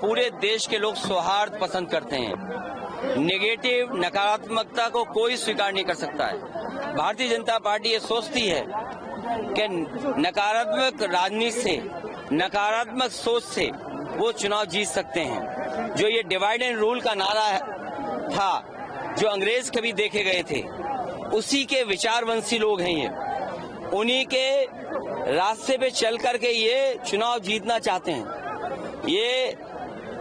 पूरे देश के लोग सौहार्द पसंद करते हैं। नेगेटिव नकारात्मकता को कोई स्वीकार नहीं कर सकता है। भारतीय जनता पार्टी ये सोचती है कि नकारात्मक राजनीति से, नकारात्मक सोच से वो चुनाव जीत सकते हैं। जो ये डिवाइड एंड रूल का नारा था, जो अंग्रेज कभी देखे गए थे, उसी के विचारवंशी लोग हैं ये। उन्हीं के रास्ते पे चल करके ये चुनाव जीतना चाहते हैं। ये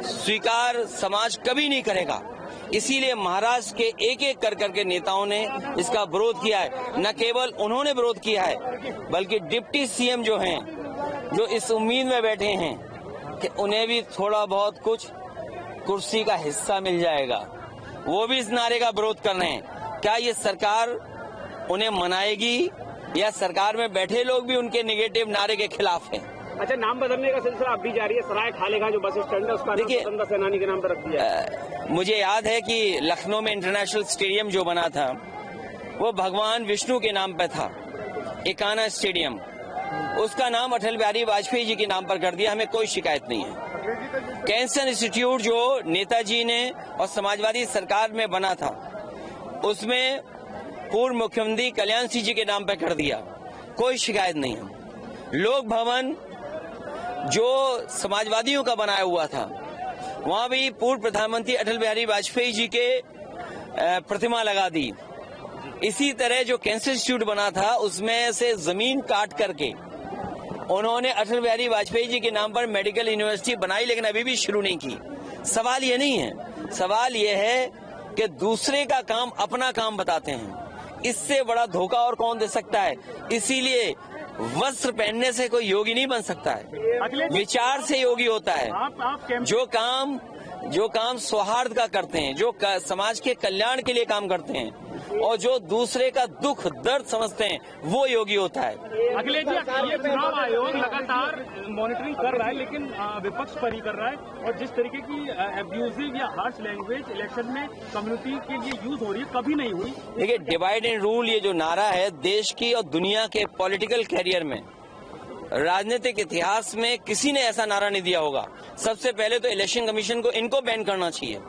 स्वीकार समाज कभी नहीं करेगा। इसीलिए महाराष्ट्र के एक एक कर करके नेताओं ने इसका विरोध किया है। न केवल उन्होंने विरोध किया है, बल्कि डिप्टी सीएम जो हैं, जो इस उम्मीद में बैठे हैं कि उन्हें भी थोड़ा बहुत कुछ कुर्सी का हिस्सा मिल जाएगा, वो भी इस नारे का विरोध कर रहे हैं। क्या ये सरकार उन्हें मनाएगी या सरकार में बैठे लोग भी उनके नेगेटिव नारे के खिलाफ हैं? अच्छा, नाम बदलने का सिलसिला अब भी जारी है। सराय खालेगा जो बस स्टैंड है, उसका देखिए, स्वतंत्रता सेनानी के नाम पर रख दिया है। मुझे याद है कि लखनऊ में इंटरनेशनल स्टेडियम जो बना था, वो भगवान विष्णु के नाम पर था, एकाना स्टेडियम। उसका नाम अटल बिहारी वाजपेयी जी के नाम पर कर दिया। हमें कोई शिकायत नहीं है। कैंसर इंस्टीट्यूट जो नेताजी ने और समाजवादी सरकार में बना था, उसमें पूर्व मुख्यमंत्री कल्याण सिंह जी के नाम पर कर दिया। कोई शिकायत नहीं है। लोक भवन जो समाजवादियों का बनाया हुआ था, वहां भी पूर्व प्रधानमंत्री अटल बिहारी वाजपेयी जी के प्रतिमा लगा दी। इसी तरह जो कैंसर इंस्टीट्यूट बना था, उसमें से जमीन काट करके उन्होंने अटल बिहारी वाजपेयी जी के नाम पर मेडिकल यूनिवर्सिटी बनाई, लेकिन अभी भी शुरू नहीं की। सवाल ये नहीं है, सवाल ये है कि दूसरे का काम अपना काम बताते हैं। इससे बड़ा धोखा और कौन दे सकता है? इसीलिए वस्त्र पहनने से कोई योगी नहीं बन सकता है, विचार से योगी होता है। जो काम सौहार्द का करते हैं, जो समाज के कल्याण के लिए काम करते हैं और जो दूसरे का दुख दर्द समझते हैं, वो योगी होता है। अखिलेश जी, ये चुनाव आयोग लगातार मॉनिटरिंग कर रहा है, लेकिन विपक्ष पर ही कर रहा है। और जिस तरीके की एब्यूजिव या हार्श लैंग्वेज इलेक्शन में कम्युनिटी के लिए यूज हो रही है, कभी नहीं हुई। देखिए, डिवाइड एंड रूल ये जो नारा है, देश की और दुनिया के पॉलिटिकल कैरियर में, राजनीतिक इतिहास में किसी ने ऐसा नारा नहीं दिया होगा। सबसे पहले तो इलेक्शन कमीशन को इनको बैन करना चाहिए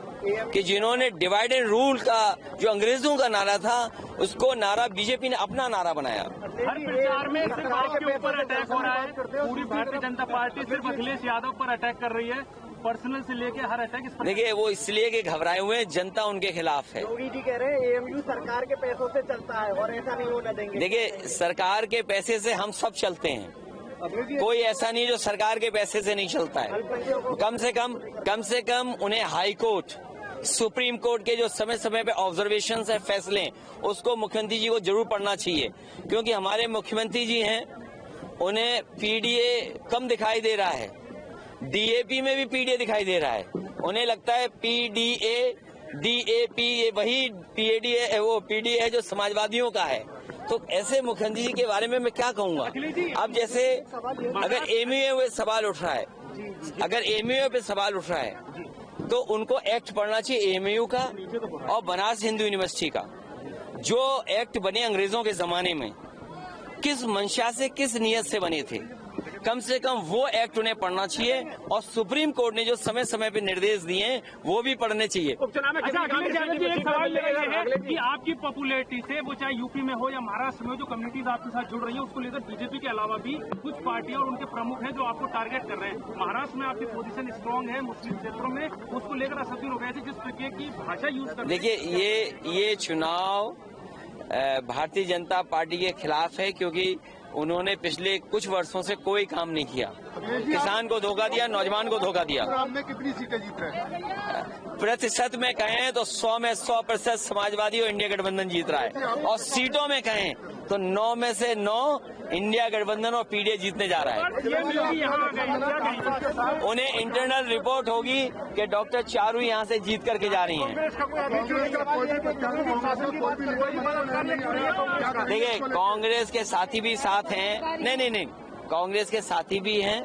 कि जिन्होंने डिवाइड एंड रूल का जो अंग्रेजों का नारा था, उसको नारा बीजेपी ने अपना नारा बनाया। हर प्रचार में सिर्फ आपके ऊपर अटैक हो रहा है। पूरी भारतीय जनता पार्टी सिर्फ अखिलेश यादव पर अटैक कर रही है, पर्सनल से लेके हर अटैक इस पर। देखिए, वो इसलिए कि घबराए हुए हैं, जनता उनके खिलाफ है। योगी जी कह रहे हैं एएमयू सरकार के पैसों से चलता है और ऐसा नहीं होने देंगे। देखिए, सरकार के पैसे से हम सब चलते हैं, कोई ऐसा नहीं जो सरकार के पैसे से नहीं चलता है। कम से कम उन्हें हाई कोर्ट, सुप्रीम कोर्ट के जो समय समय पे ऑब्जर्वेशन है, फैसले, उसको मुख्यमंत्री जी को जरूर पढ़ना चाहिए। क्योंकि हमारे मुख्यमंत्री जी हैं, उन्हें पीडीए कम दिखाई दे रहा है, डीएपी में भी पीडीए दिखाई दे रहा है। उन्हें लगता है पीडीए डीएपी ये वही पीडीए, वो पीडीए है जो समाजवादियों का है। तो ऐसे मुख्यमंत्री जी के बारे में मैं क्या कहूंगा? अब जैसे अगर एमयूए पे सवाल उठ रहा है, अगर एमयूए पे सवाल उठ रहा है, तो उनको एक्ट पढ़ना चाहिए एएमयू का और बनारस हिंदू यूनिवर्सिटी का। जो एक्ट बने अंग्रेजों के जमाने में, किस मंशा से, किस नियत से बने थे, कम से कम वो एक्ट उन्हें पढ़ना चाहिए। और सुप्रीम कोर्ट ने जो समय समय पे निर्देश दिए हैं, वो भी पढ़ने चाहिए। उपचुनाव में अखिलेश यादव जी एक सवाल ले रहे हैं कि आपकी पॉपुलैरिटी से, वो चाहे यूपी में हो या महाराष्ट्र में, जो कम्युनिटीज आपके साथ जुड़ रही है, उसको लेकर बीजेपी के अलावा भी कुछ पार्टियां और उनके प्रमुख हैं जो आपको टारगेट कर रहे हैं। महाराष्ट्र में आपकी पोजीशन स्ट्रांग है, मुस्लिम क्षेत्रों में, उसको लेकर असत्य लोग ऐसे जिस तरीके की भाषा यूज कर। देखिए, ये चुनाव भारतीय जनता पार्टी के खिलाफ है, क्योंकि उन्होंने पिछले कुछ वर्षों से कोई काम नहीं किया। किसान को धोखा दिया, नौजवान को धोखा दिया। में कितनी सीटें जीत रहे हैं? प्रतिशत में कहें तो 100 में 100% समाजवादी और इंडिया गठबंधन जीत रहा है, और सीटों में कहें तो 9 में से 9 इंडिया गठबंधन और पीडीए जीतने जा रहा है। उन्हें इंटरनल रिपोर्ट होगी कि डॉक्टर चारू यहाँ से जीत करके जा रही हैं। देखिए, कांग्रेस के साथी भी साथ हैं, नहीं, कांग्रेस के साथी भी हैं,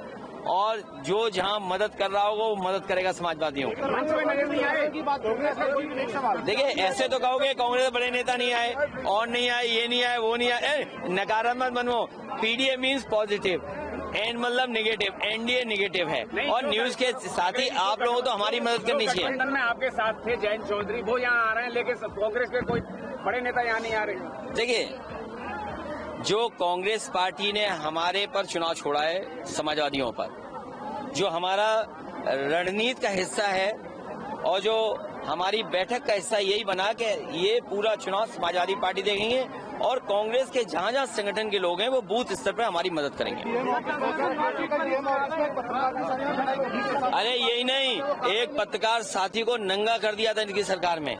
और जो जहां मदद कर रहा होगा वो मदद करेगा समाजवादियों को। देखिए, ऐसे तो कहोगे कांग्रेस बड़े नेता नहीं आए, और नहीं आए, ये नहीं आए, वो नहीं आए, नकारात्मक बनो। पीडीए मीन्स पॉजिटिव, एंड मतलब निगेटिव, एनडीए निगेटिव है। और न्यूज के साथ ही आप लोगों को तो हमारी मदद करनी चाहिए। गठबंधन में आपके साथ थे जयंत चौधरी, वो यहाँ आ रहे हैं, लेकिन कांग्रेस के कोई बड़े नेता यहाँ नहीं आ रहे। देखिए, जो कांग्रेस पार्टी ने हमारे पर चुनाव छोड़ा है, समाजवादियों पर, जो हमारा रणनीति का हिस्सा है और जो हमारी बैठक का हिस्सा यही बना कि ये पूरा चुनाव समाजवादी पार्टी देखेंगे और कांग्रेस के जहां जहां संगठन के लोग हैं वो बूथ स्तर पर हमारी मदद करेंगे। अरे यही नहीं, एक पत्रकार साथी को नंगा कर दिया था इनकी सरकार में।